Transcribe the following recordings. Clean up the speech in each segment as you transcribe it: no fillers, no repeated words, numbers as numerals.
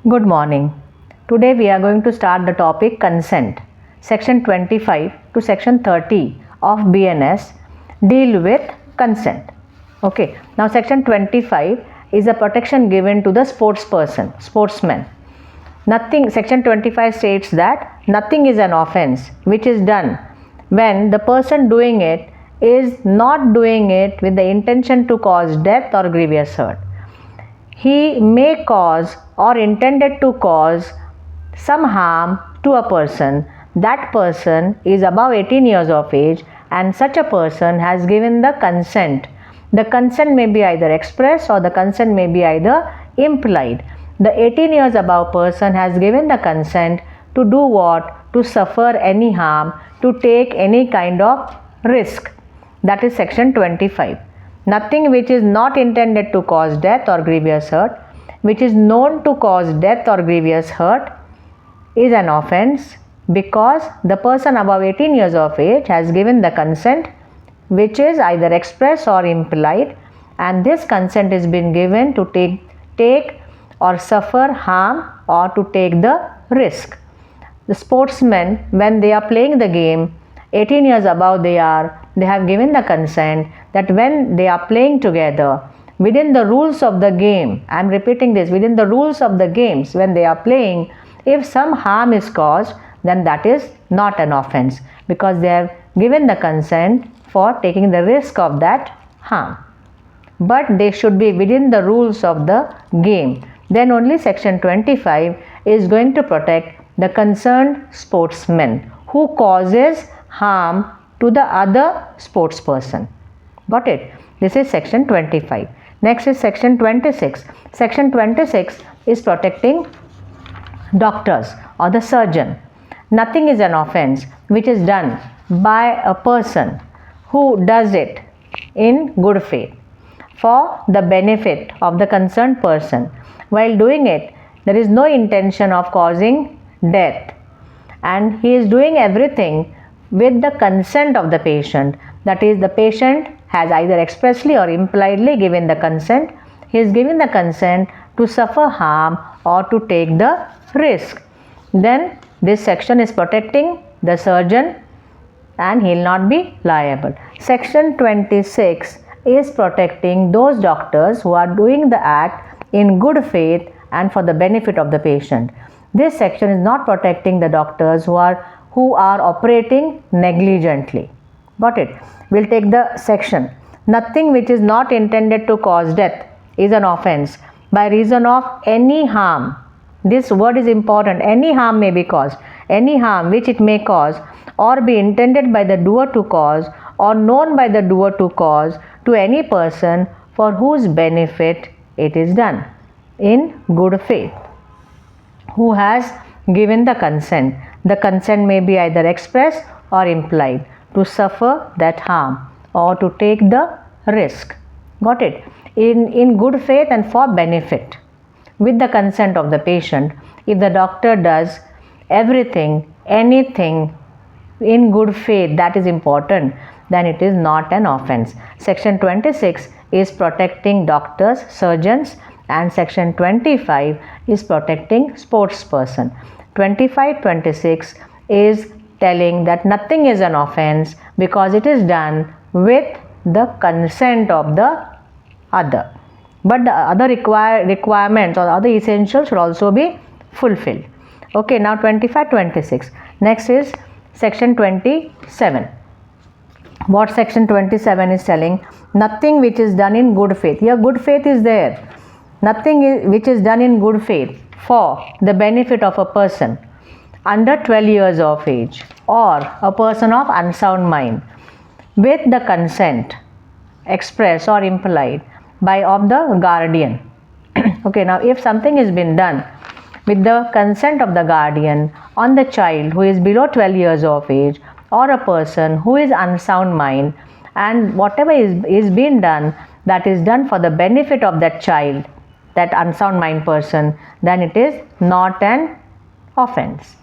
Good morning. Today we are going to start the topic consent. Section 25 to section 30 of BNS deal with consent. Okay. Now section 25 is a protection given to the sportsman. Section 25 states that nothing is an offense which is done when the person doing it is not doing it with the intention to cause death or grievous hurt. He may cause or intended to cause some harm to a person. That person is above 18 years of age and such a person has given the consent. The consent may be either express or the consent may be either implied. The 18 years above person has given the consent to do what? To suffer any harm, to take any kind of risk. That is section 25. Nothing which is not intended to cause death or grievous hurt, which is known to cause death or grievous hurt, is an offense because the person above 18 years of age has given the consent which is either express or implied, and this consent is been given to take or suffer harm or to take the risk. The sportsmen, when they are playing the game, 18 years above they have given the consent that when they are playing together within the rules of the game, I am repeating this, within the rules of the games when they are playing, if some harm is caused, then that is not an offense because they have given the consent for taking the risk of that harm. But they should be within the rules of the game. Then only section 25 is going to protect the concerned sportsman who causes harm to the other sportsperson. Got it? This is section 25. Next is section 26. Section 26 is protecting doctors or the surgeon. Nothing is an offense which is done by a person who does it in good faith for the benefit of the concerned person. While doing it, there is no intention of causing death and he is doing everything with the consent of the patient. That is, the patient has either expressly or impliedly given the consent. He is giving the consent to suffer harm or to take the risk. Then this section is protecting the surgeon and he will not be liable. Section 26 is protecting those doctors who are doing the act in good faith and for the benefit of the patient. This section is not protecting the doctors who are operating negligently. Got it? We'll take the section. Nothing which is not intended to cause death is an offense by reason of any harm. This word is important. Any harm may be caused. Any harm which it may cause or be intended by the doer to cause or known by the doer to cause to any person for whose benefit it is done in good faith. Who has given the consent. The consent may be either expressed or implied to suffer that harm or to take the risk. Got it? In good faith and for benefit with the consent of the patient. If the doctor does everything, anything in good faith, that is important, then it is not an offense. Section 26 is protecting doctors, surgeons, and section 25 is protecting sportsperson. 25-26 is telling that nothing is an offense because it is done with the consent of the other. But the other requirements or other essentials should also be fulfilled. Okay, now 25-26. Next is section 27. What section 27 is telling? Nothing which is done in good faith. Here good faith is there. Nothing which is done in good faith for the benefit of a person under 12 years of age or a person of unsound mind with the consent express or implied of the guardian. Okay, now if something has been done with the consent of the guardian on the child who is below 12 years of age or a person who is unsound mind, and whatever is being done, that is done for the benefit of that child, that unsound mind person, then it is not an offense.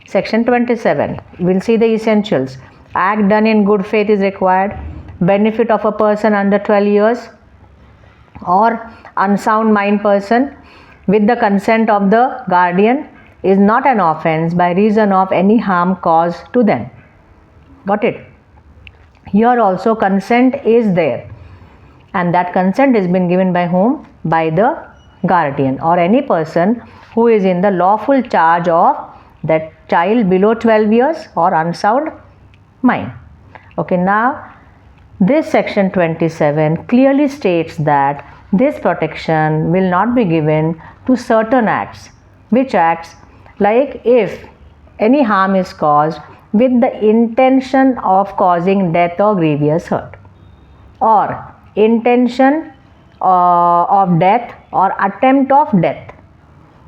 Section 27, we'll see the essentials. Act done in good faith is required. Benefit of a person under 12 years or unsound mind person. with the consent of the guardian is not an offense by reason of any harm caused to them. Got it? Here also consent is there, and that consent has been given by whom? By the guardian or any person who is in the lawful charge of that child below 12 years or unsound mind. Okay, now this section 27 clearly states that this protection will not be given to certain acts. Which acts? Like if any harm is caused with the intention of causing death or grievous hurt, or intention of death or attempt of death.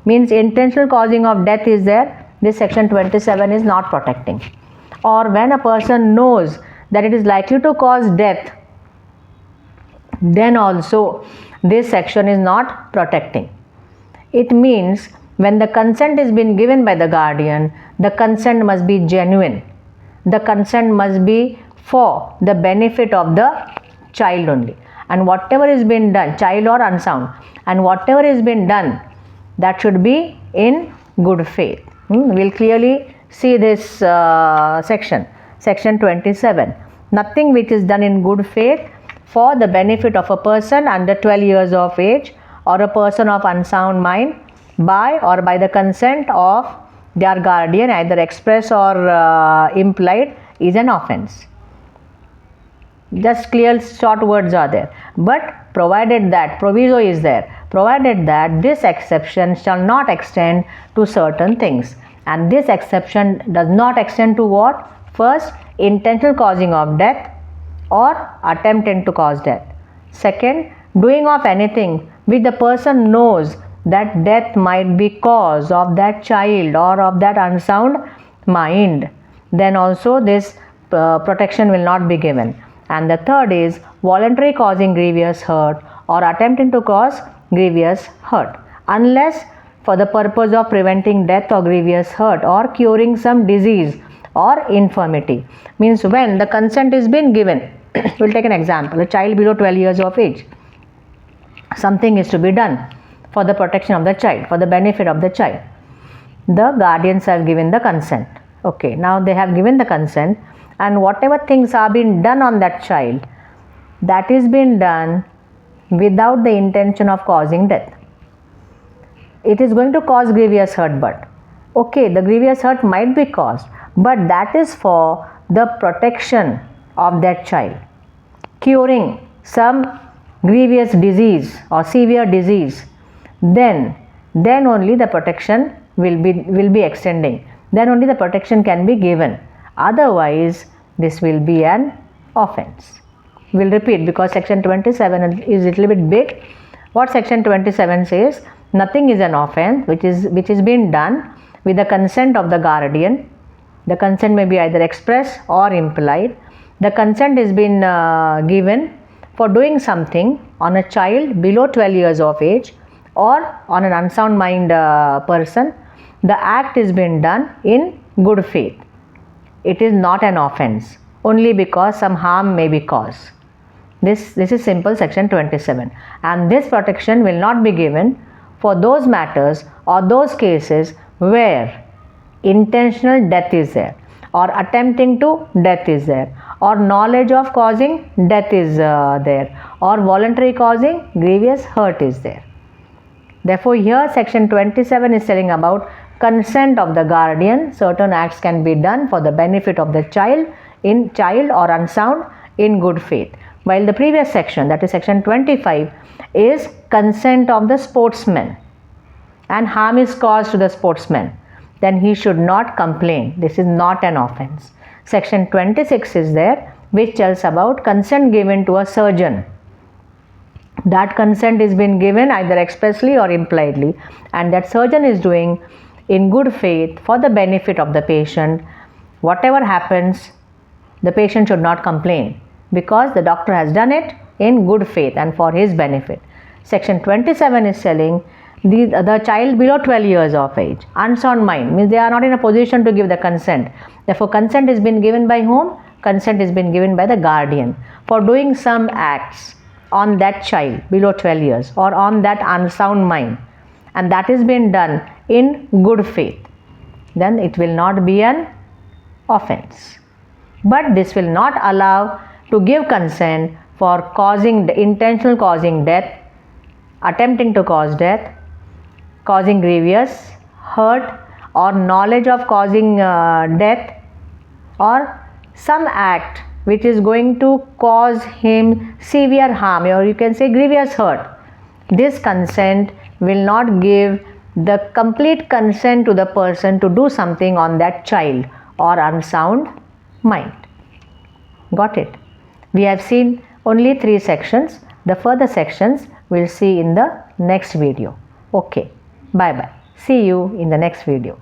Means intentional causing of death is there, this section 27 is not protecting. Or when a person knows that it is likely to cause death, then also this section is not protecting. It means when the consent is been given by the guardian, the consent must be genuine. The consent must be for the benefit of the child only. And whatever is been done, child or unsound, and whatever is been done, that should be in good faith. We'll clearly see this section 27. Nothing which is done in good faith for the benefit of a person under 12 years of age or a person of unsound mind by or by the consent of their guardian, either express or implied, is an offense. Just clear short words are there, but provided that proviso is there, provided that this exception shall not extend to certain things. And this exception does not extend to what? First, intentional causing of death or attempting to cause death. Second, doing of anything which the person knows that death might be cause of that child or of that unsound mind, then also this protection will not be given. And the third is voluntary causing grievous hurt or attempting to cause grievous hurt, unless for the purpose of preventing death or grievous hurt or curing some disease or infirmity. Means when the consent is been given, we'll take an example, a child below 12 years of age, something is to be done for the protection of the child, for the benefit of the child. The guardians have given the consent. Okay, now they have given the consent, and whatever things are being done on that child, that is being done without the intention of causing death. It is going to cause grievous hurt, but okay, the grievous hurt might be caused, but that is for the protection of that child, curing some grievous disease or severe disease. Then only the protection will be extending. Then only the protection can be given. Otherwise, this will be an offense. We'll repeat because section 27 is a little bit big. What section 27 says? Nothing is an offense which is being done with the consent of the guardian. The consent may be either express or implied. The consent is been given for doing something on a child below 12 years of age or on an unsound mind person. The act is being done in good faith. It is not an offense only because some harm may be caused. This is simple section 27, and this protection will not be given for those matters or those cases where intentional death is there, or attempting to death is there, or knowledge of causing death is there, or voluntary causing grievous hurt is there. Therefore, here section 27 is telling about consent of the guardian. Certain acts can be done for the benefit of the child or unsound in good faith. While the previous section, that is section 25, is consent of the sportsman, and harm is caused to the sportsman, then he should not complain. This is not an offense. Section 26 is there, which tells about consent given to a surgeon. That consent is being given either expressly or impliedly, and that surgeon is doing in good faith for the benefit of the patient. Whatever happens, the patient should not complain because the doctor has done it in good faith and for his benefit. Section 27 is telling the child below 12 years of age, unsound mind, means they are not in a position to give the consent. Therefore, consent has been given by whom? Consent has been given by the guardian for doing some acts on that child below 12 years or on that unsound mind. and that is being done in good faith, then it will not be an offense. But this will not allow to give consent for intentional causing death, attempting to cause death, causing grievous hurt, or knowledge of causing death, or some act which is going to cause him severe harm, or you can say grievous hurt. This consent will not give the complete consent to the person to do something on that child or unsound mind. Got it? We have seen only 3 sections. The further sections we'll see in the next video. Okay, bye bye. See you in the next video.